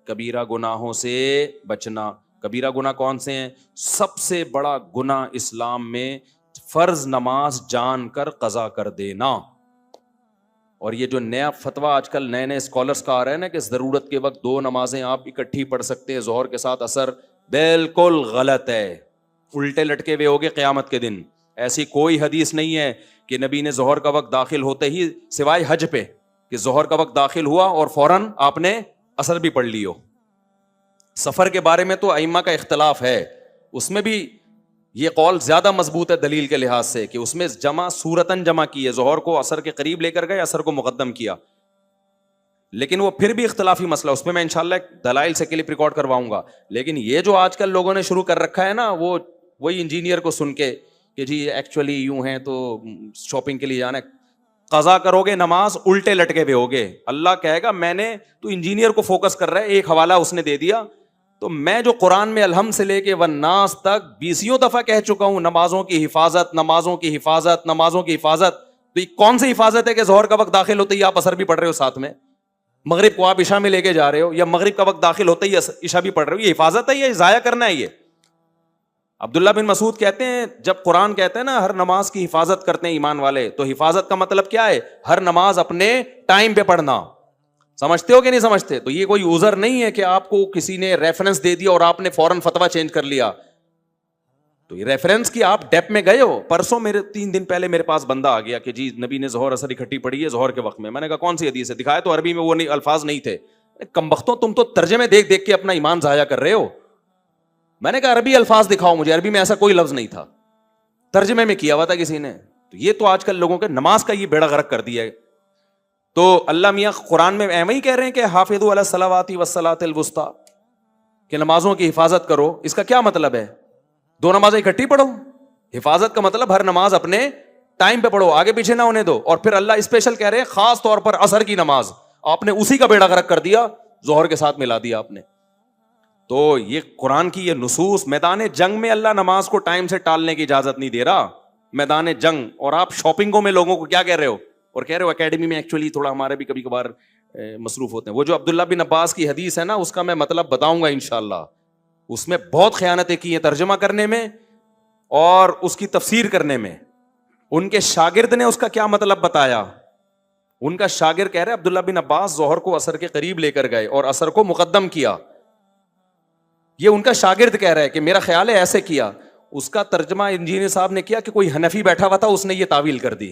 کبیرہ گناہوں سے بچنا. کبیرہ گناہ کون سے ہیں؟ سب سے بڑا گناہ اسلام میں فرض نماز جان کر قضا کر دینا. اور یہ جو نیا فتویٰ آج کل نئے نئے اسکالرس کا آ رہا ہے نا کہ ضرورت کے وقت 2 نمازیں آپ اکٹھی پڑھ سکتے ہیں ظہر کے ساتھ اثر، بالکل غلط ہے. الٹے لٹکے ہوئے ہوگے قیامت کے دن. ایسی کوئی حدیث نہیں ہے کہ نبی نے ظہر کا وقت داخل ہوتے ہی، سوائے حج پہ، کہ ظہر کا وقت داخل ہوا اور فوراً آپ نے اثر بھی پڑھ لی ہو. سفر کے بارے میں تو ائمہ کا اختلاف ہے، اس میں بھی یہ قول زیادہ مضبوط ہے دلیل کے لحاظ سے کہ اس میں جمع صورتاً جمع کی ہے، ظہر کو اثر کے قریب لے کر گئے، اثر کو مقدم کیا. لیکن وہ پھر بھی اختلافی مسئلہ، اس پہ میں انشاءاللہ دلائل سے کلپ ریکارڈ کرواؤں گا. لیکن یہ جو آج کل لوگوں نے شروع کر رکھا ہے نا، وہ وہی انجینئر کو سن کے کہ جی ایکچولی یوں ہیں تو شاپنگ کے لیے جانا ہے، قضا کرو گے نماز الٹے لٹکے ہوئے ہوگے. اللہ کہے گا میں نے، تو انجینئر کو فوکس کر رہا ہے، ایک حوالہ اس نے دے دیا، تو میں جو قرآن میں الحمد سے لے کے والناس تک 20 دفعہ کہہ چکا ہوں نمازوں کی حفاظت، نمازوں کی حفاظت، نمازوں کی حفاظت. تو یہ کون سی حفاظت ہے کہ ظہر کا وقت داخل ہوتے ہی آپ اثر بھی پڑھ رہے ہو ساتھ میں، مغرب کو آپ عشاء میں لے کے جا رہے ہو، یا مغرب کا وقت داخل ہوتے ہی عشاء بھی پڑھ رہے ہو؟ یہ حفاظت ہے، یہ ضائع کرنا ہے. یہ عبداللہ بن مسعود کہتے ہیں جب قرآن کہتے ہیں نا ہر نماز کی حفاظت کرتے ہیں ایمان والے، تو حفاظت کا مطلب کیا ہے؟ ہر نماز اپنے ٹائم پہ پڑھنا. سمجھتے ہو کہ نہیں سمجھتے؟ تو یہ کوئی عذر نہیں ہے کہ آپ کو کسی نے ریفرنس دے دیا اور آپ نے فوراً فتویٰ چینج کر لیا. تو یہ ریفرنس کی آپ ڈیپ میں گئے ہو. پرسوں 3 دن پہلے میرے پاس بندہ آ گیا کہ جی نبی نے ظہر اثر اکٹھی پڑھی ہے ظہر کے وقت میں. میں نے کہا کون سی حدیث ہے؟ دکھایا تو عربی میں وہ الفاظ نہیں تھے. کمبختوں تم تو ترجمے دیکھ دیکھ کے اپنا ایمان ضائع کر رہے ہو. میں نے کہا عربی الفاظ دکھاؤ مجھے. عربی میں ایسا کوئی لفظ نہیں تھا، ترجمے میں کیا ہوا تھا کسی نے. تو یہ تو آج کل لوگوں کے نماز کا یہ بیڑا غرق کر دیا ہے. تو اللہ میاں قرآن میں ایویں ہی کہہ رہے ہیں کہ حافظوا علی الصلوات والصلاۃ الوسطیٰ، کہ نمازوں کی حفاظت کرو. اس کا کیا مطلب ہے؟ 2 نمازیں اکٹھی پڑھو؟ حفاظت کا مطلب ہر نماز اپنے ٹائم پہ پڑھو، آگے پیچھے نہ ہونے دو. اور پھر اللہ اسپیشل کہہ رہے ہیں خاص طور پر عصر کی نماز آپ نے اسی کا بیڑا غرق کر دیا، ظہر کے ساتھ ملا دیا آپ نے. تو یہ قرآن کی یہ نصوص، میدان جنگ میں اللہ نماز کو ٹائم سے ٹالنے کی اجازت نہیں دے رہا، میدان جنگ. اور آپ شاپنگوں میں لوگوں کو کیا کہہ رہے ہو؟ اور کہہ رہے ہو اکیڈمی میں ایکچولی تھوڑا ہمارے بھی کبھی کبھار مصروف ہوتے ہیں. وہ جو عبداللہ بن عباس کی حدیث ہے نا، اس کا میں مطلب بتاؤں گا انشاءاللہ. اس میں بہت خیانتیں کی ہیں ترجمہ کرنے میں اور اس کی تفسیر کرنے میں. ان کے شاگرد نے اس کا کیا مطلب بتایا. ان کا شاگرد کہہ رہے عبداللہ بن عباس ظہر کو عصر کے قریب لے کر گئے اور عصر کو مقدم کیا. یہ ان کا شاگرد کہہ رہا ہے کہ میرا خیال ہے ایسے کیا. اس کا ترجمہ انجینئر صاحب نے کیا کہ کوئی حنفی بیٹھا ہوا تھا، اس نے یہ تعویل کر دی.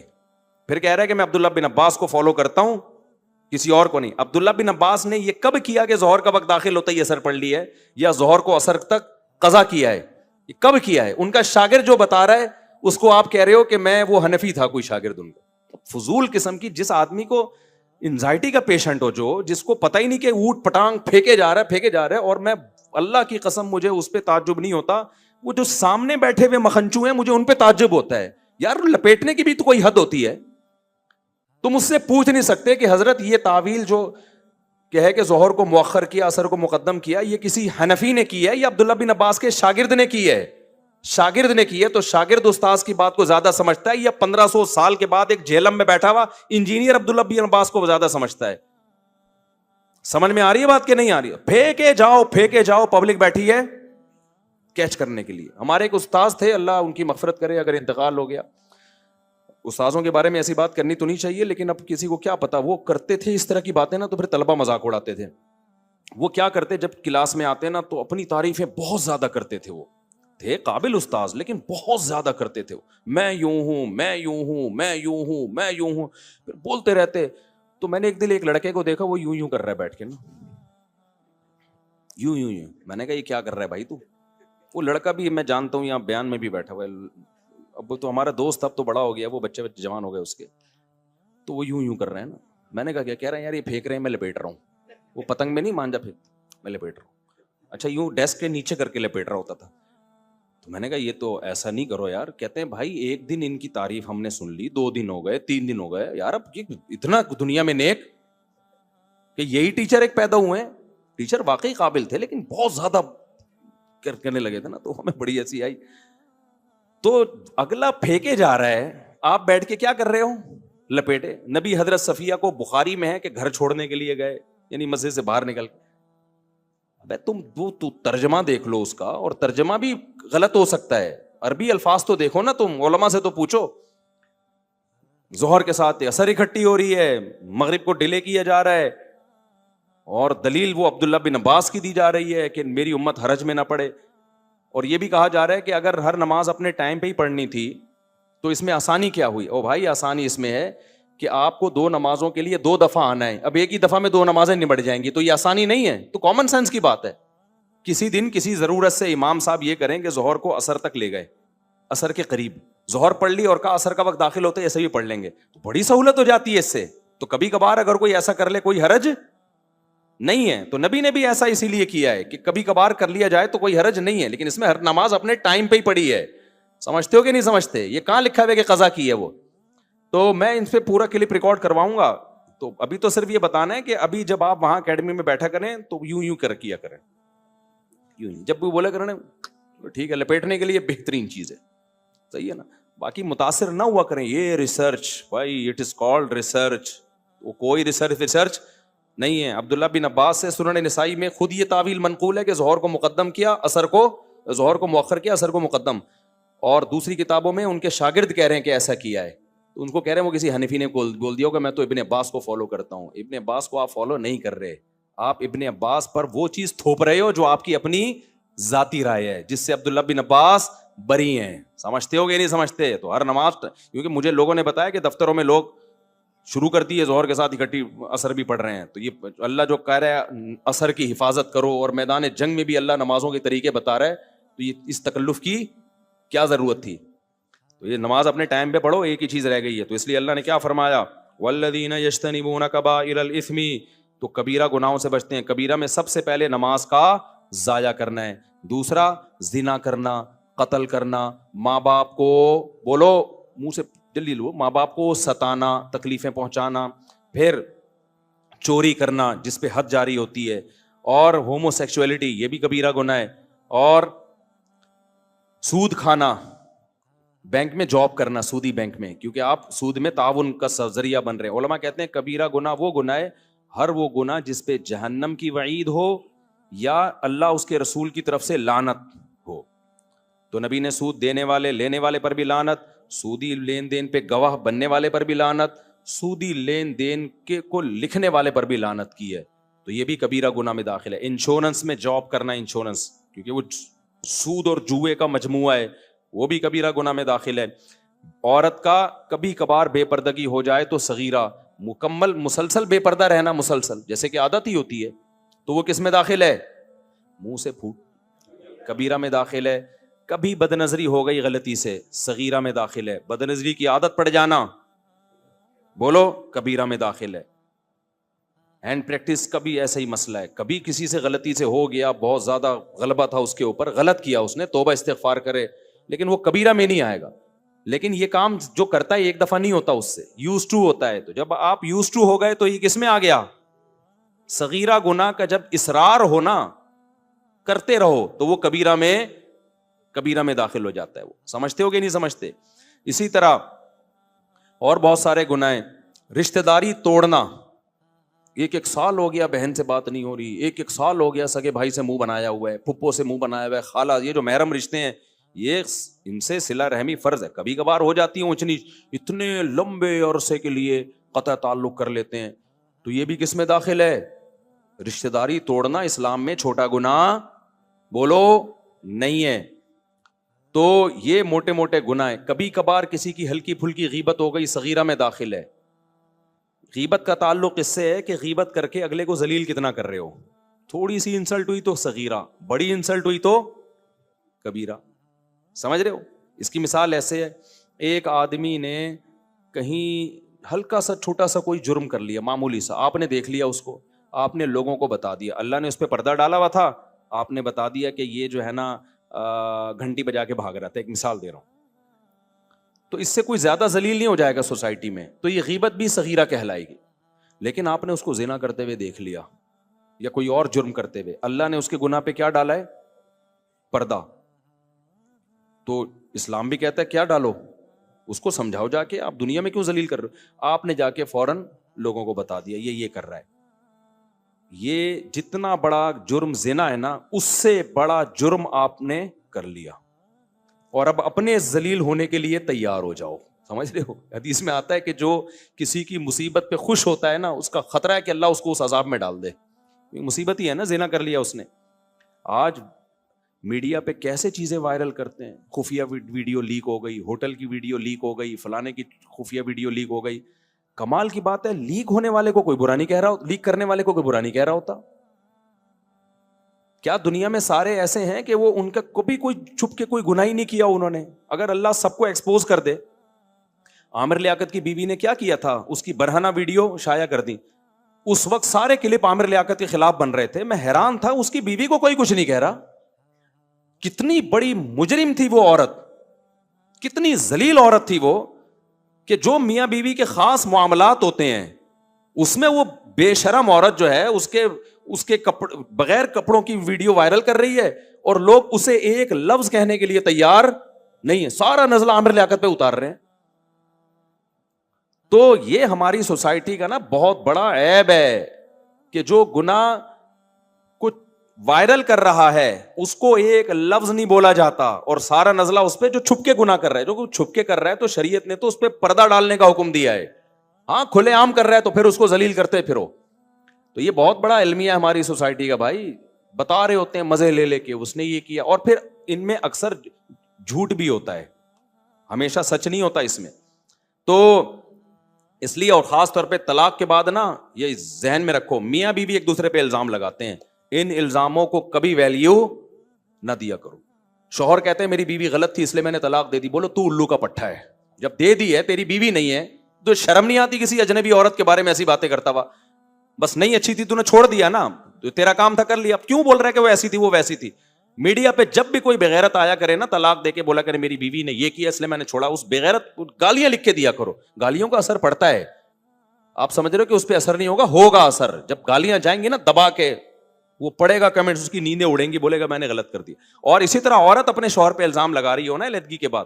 پھر کہہ رہا ہے کہ میں عبداللہ بن عباس کو فالو کرتا ہوں، کسی اور کو نہیں. عبداللہ بن عباس نے یہ کب کیا کہ ظہر کا وقت داخل ہوتا ہی اثر پڑھ لی ہے، یا ظہر کو اثر تک قضا کیا ہے؟ یہ کب کیا ہے؟ ان کا شاگرد جو بتا رہا ہے اس کو آپ کہہ رہے ہو کہ میں وہ حنفی تھا کوئی شاگرد ان کا. فضول قسم کی. جس آدمی کو انزائٹی کا پیشنٹ ہو، جس کو پتہ ہی نہیں کہ اوٹ پٹانگ پھینکے جا رہا ہے، اور میں اللہ کی قسم مجھے اس پہ تعجب نہیں ہوتا، وہ جو سامنے بیٹھے ہوئے مکھنچو ہیں مجھے ان پہ تعجب ہوتا ہے. یار لپیٹنے کی بھی تو کوئی حد ہوتی ہے. تم اس سے پوچھ نہیں سکتے کہ حضرت یہ تعویل جو کہ ہے کہ ظہر کو مؤخر کیا اثر کو مقدم کیا، یہ کسی حنفی نے کی ہے یا عبداللہ بن عباس کے شاگرد نے کی ہے؟ شاگرد نے کی ہے. تو شاگرد استاذ کی بات کو زیادہ سمجھتا ہے یا 1500 سال کے بعد ایک جہلم میں بیٹھا ہوا انجینئر عبداللہ بن عباس کو زیادہ سمجھتا ہے؟ سمجھ میں آ رہی ہے بات کہ نہیں آ رہی ہے؟ پھینکے جاؤ پبلک بیٹھی ہے کیچ کرنے کے لیے. ہمارے ایک استاذ تھے، اللہ ان کی مغفرت کرے اگر انتقال ہو گیا. استاذوں کے بارے میں ایسی بات کرنی تو نہیں چاہیے، لیکن اب کسی کو کیا پتا، وہ کرتے تھے اس طرح کی باتیں نا تو پھر طلبہ مذاق اڑاتے تھے. وہ کیا کرتے جب کلاس میں آتے نا تو اپنی تعریفیں بہت زیادہ کرتے تھے. وہ تھے قابل استاذ لیکن بہت زیادہ کرتے تھے. میں یوں ہوں، میں یوں ہوں، میں یوں ہوں، میں یوں ہوں، پھر بولتے رہتے. تو میں نے ایک دن ایک لڑکے کو دیکھا وہ یوں یوں کر رہا ہے بیٹھ کے نا، یوں یوں یوں. میں نے کہا یہ کیا کر رہا ہے بھائی تو؟ وہ لڑکا بھی میں جانتا ہوں یہاں بیان میں بھی بیٹھا ہوا ہے، اب وہ تو ہمارا دوست اب تو بڑا ہو گیا، وہ بچے جوان ہو گئے اس کے، تو وہ یوں یوں کر رہے ہیں نا. میں نے کہا کیا کہہ رہے ہیں یار؟ یہ پھینک رہے ہیں، میں لپیٹ رہا ہوں. وہ پتنگ میں نہیں مانجا پھینک، میں لپیٹ رہا ہوں. اچھا یوں ڈیسک کے نیچے کر کے لپیٹ رہا ہوتا تھا. تو میں نے کہا یہ تو ایسا نہیں کرو یار. کہتے ہیں بھائی ایک دن ان کی تعریف ہم نے سن لی، 2 دن ہو گئے، 3 دن ہو گئے یار، اب اتنا دنیا میں نیک کہ یہی ٹیچر ایک پیدا ہوئے ہیں. ٹیچر واقعی قابل تھے لیکن بہت زیادہ کرنے لگے تھے نا، تو ہمیں بڑی ہنسی آئی. تو اگلا پھینکے جا رہا ہے، آپ بیٹھ کے کیا کر رہے ہو؟ لپیٹے. نبی حضرت صفیہ کو بخاری میں ہے کہ گھر چھوڑنے کے لیے گئے، یعنی مسجد سے باہر نکل ابے تو ترجمہ دیکھ لو اس کا, اور ترجمہ بھی غلط ہو سکتا ہے, عربی الفاظ تو دیکھو نا, تم علماء سے تو پوچھو. ظہر کے ساتھ اثر اکٹھی ہو رہی ہے, مغرب کو ڈیلے کیا جا رہا ہے, اور دلیل وہ عبداللہ بن عباس کی دی جا رہی ہے کہ میری امت حرج میں نہ پڑے. اور یہ بھی کہا جا رہا ہے کہ اگر ہر نماز اپنے ٹائم پہ ہی پڑھنی تھی تو اس میں آسانی کیا ہوئی؟ او بھائی آسانی اس میں ہے کہ آپ کو 2 نمازوں کے لیے 2 دفعہ آنا ہے, اب ایک ہی دفعہ میں 2 نمازیں نمٹ جائیں گی, تو یہ آسانی نہیں ہے, تو کامن سینس کی بات ہے. کسی دن کسی ضرورت سے امام صاحب یہ کریں کہ ظہر کو عصر تک لے گئے, عصر کے قریب ظہر پڑھ لی اور کہا عصر کا وقت داخل ہوتا ہے ایسے بھی پڑھ لیں گے, تو بڑی سہولت ہو جاتی ہے اس سے. تو کبھی کبھار اگر کوئی ایسا کر لے کوئی حرج نہیں ہے, تو نبی نے بھی ایسا اسی لیے کیا ہے کہ کبھی کبھار کر لیا جائے تو کوئی حرج نہیں ہے, لیکن اس میں ہر نماز اپنے ٹائم پہ ہی پڑھی ہے. سمجھتے ہو کہ نہیں سمجھتے؟ یہ کہاں لکھا ہوا کہ قضا کی ہے وہ؟ تو میں ان پہ پورا کلپ ریکارڈ کرواؤں گا. تو ابھی تو صرف یہ بتانا ہے کہ ابھی جب آپ وہاں اکیڈمی میں بیٹھا کریں تو یوں کیا کریں, یوں جب بھی بولے کریں ٹھیک ہے, لپیٹنے کے لیے بہترین چیز ہے, صحیح ہے نا. باقی متاثر نہ ہوا کریں, یہ ریسرچ بھائی اٹ از کالڈ ریسرچ, وہ کوئی ریسرچ نہیں ہے. عبداللہ بن عباس سے سنن نسائی میں خود یہ تعویل منقول ہے کہ ظہر کو مقدم کیا, ظہر کو مؤخر کیا, عصر کو مقدم. اور دوسری کتابوں میں ان کے شاگرد کہہ رہے ہیں کہ ایسا کیا ہے, تو ان کو کہہ رہے ہیں وہ کسی حنفی نے بول دیا ہوگا میں تو ابن عباس کو فالو کرتا ہوں. ابن عباس کو آپ فالو نہیں کر رہے, آپ ابن عباس پر وہ چیز تھوپ رہے ہو جو آپ کی اپنی ذاتی رائے ہے, جس سے عبداللہ بن عباس بری ہیں. سمجھتے ہو کہ نہیں سمجھتے؟ تو ہر نماز, کیونکہ مجھے لوگوں نے بتایا کہ دفتروں میں لوگ شروع کر دی ہے ظہر کے ساتھ اکٹھی عصر بھی پڑھ رہے ہیں, تو یہ اللہ جو کہہ رہا ہے عصر کی حفاظت کرو, اور میدان جنگ میں بھی اللہ نمازوں کے طریقے بتا رہا ہے, تو یہ اس تکلف کی کیا ضرورت تھی؟ تو یہ نماز اپنے ٹائم پہ پڑھو, ایک ہی چیز رہ گئی ہے. تو اس لیے اللہ نے کیا فرمایا, والذین یجتنبون کبائر الاثم, تو کبیرہ گناہوں سے بچتے ہیں. کبیرہ میں سب سے پہلے نماز کا ضائع کرنا ہے, دوسرا زنا کرنا, قتل کرنا, ماں باپ کو بولو منہ سے جلدی لو, ماں باپ کو ستانا, تکلیفیں پہنچانا, پھر چوری کرنا جس پہ حد جاری ہوتی ہے, اور ہومو سیکسولیٹی یہ بھی کبیرہ گناہ ہے, اور سود کھانا, بینک میں جاب کرنا سودی بینک میں, کیونکہ آپ سود میں تعاون کا ذریعہ بن رہے ہیں. علماء کہتے ہیں کبیرہ گناہ وہ گناہ ہے, ہر وہ گناہ جس پہ جہنم کی وعید ہو یا اللہ اس کے رسول کی طرف سے لعنت ہو. تو نبی نے سود دینے والے لینے والے پر بھی لعنت, سودی لین دین پہ گواہ بننے والے پر بھی لعنت, سودی لین دین کے کو لکھنے والے پر بھی لعنت کی ہے. تو یہ بھی کبیرہ گناہ میں داخل ہے. انشورنس میں جاب کرنا, انشورنس کیونکہ وہ سود اور جوئے کا مجموعہ ہے, وہ بھی کبیرہ گناہ میں داخل ہے. عورت کا کبھی کبھار بے پردگی ہو جائے تو صغیرہ, مکمل مسلسل بے پردہ رہنا مسلسل جیسے کہ عادت ہی ہوتی ہے, تو وہ کس میں داخل ہے؟ منہ سے پھوٹ, کبیرہ میں داخل ہے. کبھی بد نظری ہو گئی غلطی سے, صغیرہ میں داخل ہے. بد نظری کی عادت پڑ جانا, بولو کبیرہ میں داخل ہے. ہینڈ پریکٹس کا بھی ایسا ہی مسئلہ ہے, کبھی کسی سے غلطی سے ہو گیا, بہت زیادہ غلبہ تھا اس کے اوپر, غلط کیا اس نے, توبہ استغفار کرے, لیکن وہ کبیرہ میں نہیں آئے گا. لیکن یہ کام جو کرتا ہے ایک دفعہ نہیں ہوتا, اس سے یوز ٹو ہوتا ہے. تو جب آپ یوز ٹو ہو گئے تو یہ کس میں آ گیا؟ صغیرہ گناہ کا جب اصرار ہونا, کرتے رہو, تو وہ کبیرہ میں داخل ہو جاتا ہے. وہ سمجھتے ہو کہ نہیں سمجھتے؟ اسی طرح اور بہت سارے گناہ, رشتہ داری توڑنا, 1 سال ہو گیا بہن سے بات نہیں ہو رہی, 1 سال ہو گیا سگے بھائی سے منہ بنایا ہوا ہے, پھپھو سے منہ بنایا ہوا ہے, خالہ, یہ جو محرم رشتے ہیں یہ ان سے صلہ رحمی فرض ہے. کبھی کبھار ہو جاتی ہے اونچ نیچ, اتنے لمبے عرصے کے لیے قطع تعلق کر لیتے ہیں, تو یہ بھی کس میں داخل ہے؟ رشتہ داری توڑنا اسلام میں چھوٹا گناہ بولو نہیں ہے. تو یہ موٹے موٹے گناہ ہیں. کبھی کبھار کسی کی ہلکی پھلکی غیبت ہو گئی, صغیرہ میں داخل ہے. غیبت کا تعلق اس سے ہے کہ غیبت کر کے اگلے کو ذلیل کتنا کر رہے ہو. تھوڑی سی انسلٹ ہوئی تو صغیرہ, بڑی انسلٹ ہوئی تو کبیرہ. سمجھ رہے ہو؟ اس کی مثال ایسے ہے, ایک آدمی نے کہیں ہلکا سا چھوٹا سا کوئی جرم کر لیا, معمولی سا, آپ نے دیکھ لیا اس کو, آپ نے لوگوں کو بتا دیا, اللہ نے اس پہ پردہ ڈالا ہوا تھا, آپ نے بتا دیا کہ یہ جو ہے نا گھنٹی بجا کے بھاگ رہا تھا, ایک مثال دے رہا ہوں. تو اس سے کوئی زیادہ ذلیل نہیں ہو جائے گا سوسائٹی میں, تو یہ غیبت بھی صغیرہ کہلائے گی. لیکن آپ نے اس کو زنا کرتے ہوئے دیکھ لیا یا کوئی اور جرم کرتے ہوئے, اللہ نے اس کے گناہ پہ کیا ڈالا ہے؟ پردہ. تو اسلام بھی کہتا ہے کیا ڈالو, اس کو سمجھاؤ جا کے, آپ دنیا میں کیوں ذلیل کر رہے ہو؟ آپ نے جا کے فوراً لوگوں کو بتا دیا یہ کر رہا ہے, یہ جتنا بڑا جرم زنا ہے نا، اس سے بڑا جرم آپ نے کر لیا، اور اب اپنے ذلیل ہونے کے لیے تیار ہو جاؤ. سمجھ رہے ہو؟ حدیث میں آتا ہے کہ جو کسی کی مصیبت پہ خوش ہوتا ہے نا، اس کا خطرہ ہے کہ اللہ اس کو اس عذاب میں ڈال دے. مصیبت ہی ہے نا، زنا کر لیا اس نے. آج میڈیا پہ کیسے چیزیں وائرل کرتے ہیں، خفیہ ویڈیو لیک ہو گئی، ہوٹل کی ویڈیو لیک ہو گئی، فلانے کی خفیہ ویڈیو لیک ہو گئی. کمال کی بات ہے، لیک ہونے والے کو کوئی برا نہیں کہہ رہا، لیک کرنے والے کو کوئی برا نہیں کہہ رہا ہوتا. کیا دنیا میں سارے ایسے ہیں کہ وہ ان کا کبھی کوئی چھپ کے کوئی گناہ ہی نہیں کیا انہوں نے؟ اگر اللہ سب کو ایکسپوز کر دے. عامر لیاقت کی بیوی نے کیا کیا تھا، اس کی برہنہ ویڈیو شائع کر دی. اس وقت سارے کلپ عامر لیاقت کے خلاف بن رہے تھے. میں حیران تھا، اس کی بیوی کو کوئی کچھ نہیں کہہ رہا. کتنی بڑی مجرم تھی وہ عورت، کتنی ذلیل عورت تھی وہ، کہ جو میاں بیوی کے خاص معاملات ہوتے ہیں اس میں وہ بے شرم عورت جو ہے اس کے بغیر کپڑوں کی ویڈیو وائرل کر رہی ہے، اور لوگ اسے ایک لفظ کہنے کے لیے تیار نہیں ہے. سارا نزلہ عامر لیاقت پہ اتار رہے ہیں. تو یہ ہماری سوسائٹی کا نا بہت بڑا عیب ہے کہ جو گناہ کچھ وائرل کر رہا ہے اس کو ایک لفظ نہیں بولا جاتا، اور سارا نزلہ اس پہ جو چھپ کے گناہ کر رہا ہے. جو چھپ کے کر رہا ہے تو شریعت نے تو اس پہ پردہ ڈالنے کا حکم دیا ہے. ہاں کھلے عام کر رہا ہے تو پھر اس کو ذلیل کرتے پھرو. تو یہ بہت بڑا المیہ ہے ہماری سوسائٹی کا. بھائی بتا رہے ہوتے ہیں مزے لے لے کے اس نے یہ کیا، اور پھر ان میں اکثر جھوٹ بھی ہوتا ہے، ہمیشہ سچ نہیں ہوتا اس میں. تو اس لیے، اور خاص طور پہ طلاق کے بعد نا، یہ ذہن میں رکھو، میاں بیوی ایک دوسرے پہ الزام لگاتے ہیں، ان الزاموں کو کبھی ویلیو نہ دیا کرو. شوہر کہتے ہیں میری بیوی غلط تھی اس لیے میں نے طلاق دے دی. بولو تو الو کا پٹھا ہے. جب دے دی ہے، تیری بیوی نہیں ہے، تو شرم نہیں آتی کسی اجنبی عورت کے بارے میں ایسی باتیں کرتا ہوا؟ بس نہیں اچھی تھی تو نے چھوڑ دیا نا، تیرا کام تھا کر لیا. اب کیوں بول رہا ہے کہ وہ ایسی تھی وہ ویسی تھی؟ میڈیا پہ جب بھی کوئی بغیرت آیا کرے نا، طلاق دے کے بولا کرے میری بیوی نے یہ کیا اس لیے میں نے چھوڑا، اس بغیرت گالیاں لکھ کے دیا کرو. گالیوں کا اثر پڑتا ہے. آپ سمجھ رہے ہو کہ اس پہ اثر نہیں ہوگا؟ ہوگا اثر. جب گالیاں جائیں گی نا دبا کے، وہ پڑھے گا کمنٹس، اس کی نیندیں اڑیں گی، بولے گا میں نے غلط کر دیا. اور اسی طرح عورت اپنے شوہر پہ الزام لگا رہی ہو نا علیحدگی کے بعد،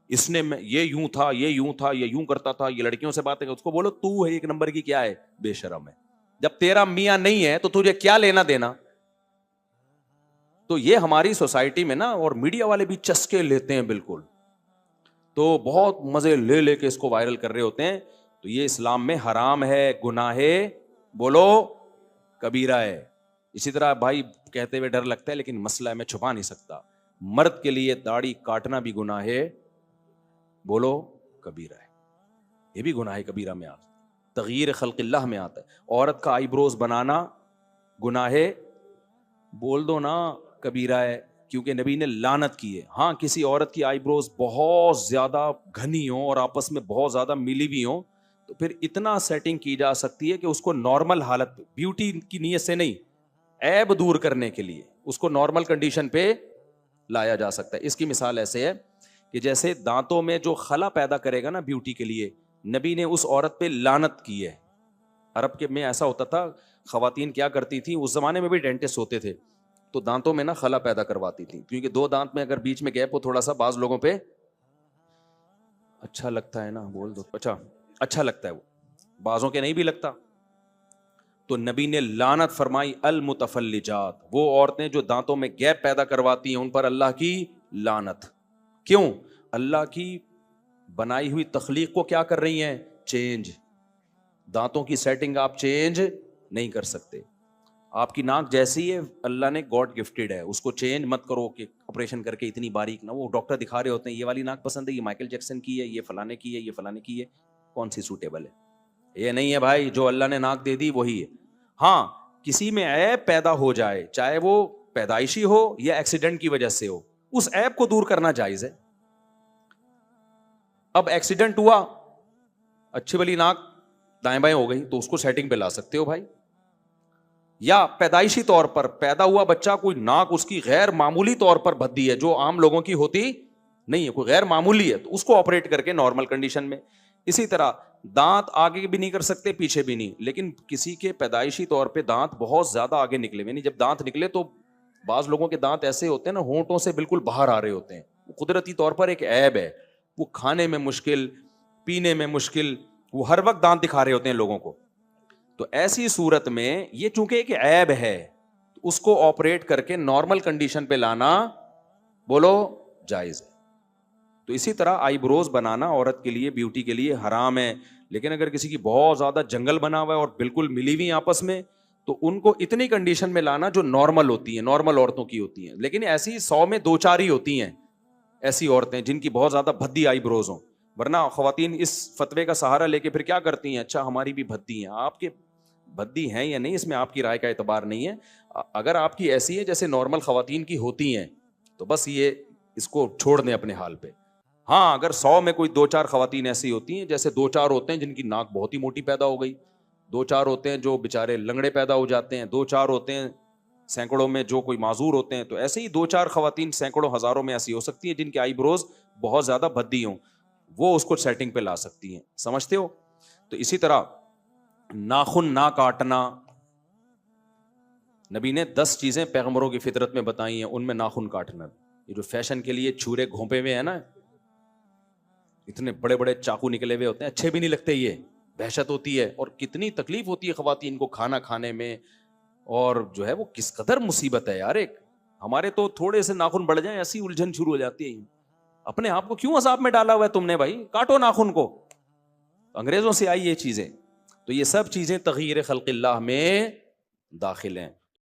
اس نے یہ یوں تھا، یہ یوں تھا، یہ یوں کرتا تھا، یہ لڑکیوں سے باتیں، اس کو بولو تو ایک نمبر کی کیا ہے، بے شرم ہے. جب تیرا میاں نہیں ہے تو تجھے کیا لینا دینا؟ تو یہ ہماری سوسائٹی میں نا، اور میڈیا والے بھی چسکے لیتے ہیں بالکل، تو بہت مزے لے لے کے اس کو وائرل کر رہے ہوتے ہیں. تو یہ اسلام میں حرام ہے، گناہ بولو کبیرہ ہے. اسی طرح بھائی کہتے ہوئے ڈر لگتا ہے لیکن مسئلہ ہے، میں چھپا نہیں سکتا، مرد کے لیے داڑھی کاٹنا بھی گناہ ہے، بولو کبیرہ ہے. یہ بھی گناہ کبیرہ میں آتا ہے، تغییر خلق اللہ میں آتا ہے. عورت کا آئی بروز بنانا گناہ ہے، بول دو نا کبیرہ ہے، کیونکہ نبی نے لعنت کی ہے. ہاں کسی عورت کی آئی بروز بہت زیادہ گھنی ہو اور آپس میں بہت زیادہ ملی ہوئی ہو تو پھر اتنا سیٹنگ کی جا سکتی ہے کہ اس کو نارمل حالت، بیوٹی کی نیت سے نہیں، عیب دور کرنے کے لیے اس کو نارمل کنڈیشن پہ لایا جا سکتا ہے. اس کی مثال ایسے ہے کہ جیسے دانتوں میں جو خلا پیدا کرے گا نا بیوٹی کے لیے، نبی نے اس عورت پہ لعنت کی ہے. عرب کے میں ایسا ہوتا تھا، خواتین کیا کرتی تھی اس زمانے میں بھی، ڈینٹسٹ ہوتے تھے تو دانتوں میں نا خلا پیدا کرواتی تھی، کیونکہ دو دانت میں اگر بیچ میں گیپ ہو تھوڑا سا، بعض لوگوں پہ اچھا لگتا ہے نا، بول دو اچھا لگتا ہے، وہ بعضوں کے نہیں بھی لگتا. تو نبی نے لعنت فرمائی، المتفلجات، وہ عورتیں جو دانتوں میں گیپ پیدا کرواتی ہیں ان پر اللہ کی لعنت. کیوں؟ اللہ کی بنائی ہوئی تخلیق کو کیا کر رہی ہیں؟ چینج. دانتوں کی سیٹنگ آپ چینج نہیں کر سکتے. آپ کی ناک جیسی ہے اللہ نے گاڈ گفٹڈ ہے، اس کو چینج مت کرو کہ آپریشن کر کے اتنی باریک نہ. وہ ڈاکٹر دکھا رہے ہوتے ہیں یہ والی ناک پسند ہے، یہ مائیکل جیکسن کی ہے، یہ فلانے کی ہے، یہ فلانے کی ہے، کون سی سوٹیبل ہے؟ یہ نہیں ہے بھائی، جو اللہ نے ناک دے دی وہی ہے. ہاں کسی میں عیب پیدا ہو جائے، چاہے وہ پیدائشی ہو یا ایکسیڈنٹ کی وجہ سے ہو، اس عیب کو دور کرنا جائز ہے. اب ایکسیڈنٹ ہوا، اچھی والی ناک دائیں بائیں ہو گئی تو اس کو سیٹنگ پہ لا سکتے ہو بھائی. یا پیدائشی طور پر پیدا ہوا بچہ، کوئی ناک اس کی غیر معمولی طور پر بھدی ہے جو عام لوگوں کی ہوتی نہیں ہے، کوئی غیر معمولی ہے، تو اس کو آپریٹ کر کے نارمل کنڈیشن میں. اسی طرح دانت آگے بھی نہیں کر سکتے پیچھے بھی نہیں، لیکن کسی کے پیدائشی طور پہ دانت بہت زیادہ آگے نکلے ہوئے، جب دانت نکلے تو بعض لوگوں کے دانت ایسے ہوتے ہیں نا ہونٹوں سے بالکل باہر آ رہے ہوتے ہیں، قدرتی طور پر ایک عیب ہے، وہ کھانے میں مشکل، پینے میں مشکل، وہ ہر وقت دانت دکھا رہے ہوتے ہیں لوگوں کو. تو ایسی صورت میں یہ چونکہ ایک عیب ہے، اس کو آپریٹ کر کے نارمل کنڈیشن پہ لانا بولو جائز ہے. تو اسی طرح آئی بروز بنانا عورت کے لیے بیوٹی کے لیے حرام ہے، لیکن اگر کسی کی بہت زیادہ جنگل بنا ہوا ہے اور بالکل ملی ہوئی آپس میں، تو ان کو اتنی کنڈیشن میں لانا جو نارمل ہوتی ہیں، نارمل عورتوں کی ہوتی ہیں. لیکن ایسی 100 میں 2-4 ہی ہوتی ہیں ایسی عورتیں جن کی بہت زیادہ بھدی آئی بروز ہوں. ورنہ خواتین اس فتوے کا سہارا لے کے پھر کیا کرتی ہیں، اچھا ہماری بھی بھدی ہیں. آپ کے بھدی ہیں یا نہیں اس میں آپ کی رائے کا اعتبار نہیں ہے. اگر آپ کی ایسی ہے جیسے نارمل خواتین کی ہوتی ہیں تو بس یہ اس کو چھوڑ دیں اپنے حال پہ. ہاں اگر 100 میں کوئی 2-4 خواتین ایسی ہوتی ہیں، جیسے 2-4 ہوتے ہیں جن کی ناک بہت ہی موٹی پیدا ہو گئی، 2-4 ہوتے ہیں جو بےچارے لنگڑے پیدا ہو جاتے ہیں، 2-4 ہوتے ہیں سینکڑوں میں جو کوئی معذور ہوتے ہیں، تو ایسے ہی 2-4 خواتین سینکڑوں ہزاروں میں ایسی ہو سکتی ہیں جن کے آئی بروز بہت زیادہ بھدی ہوں، وہ اس کو سیٹنگ پہ لا سکتی ہیں. سمجھتے ہو؟ تو اسی طرح ناخن نہ کاٹنا، نبی نے 10 چیزیں پیغمبروں کی فطرت میں بتائی ہیں، ان میں ناخن کاٹنا. یہ جو فیشن کے لیے چھورے گھونپے ہوئے ہیں نا، اتنے بڑے بڑے چاقو نکلے ہوئے ہوتے ہیں، اچھے بھی نہیں لگتے، یہ دہشت ہوتی ہے اور کتنی تکلیف ہوتی ہے خواتین کو کھانا کھانے میں، اور جو ہے وہ کس قدر مصیبت ہے یار. ایک ہمارے تو تھوڑے سے ناخن بڑھ جائیں ایسی الجھن شروع ہو جاتی ہے. اپنے آپ کو کیوں عذاب میں ڈالا ہوا ہے تم نے بھائی، کاٹو ناخن کو. انگریزوں سے آئی یہ چیزیں. تو یہ سب چیزیں تغییر خلق اللہ میں داخل ہیں.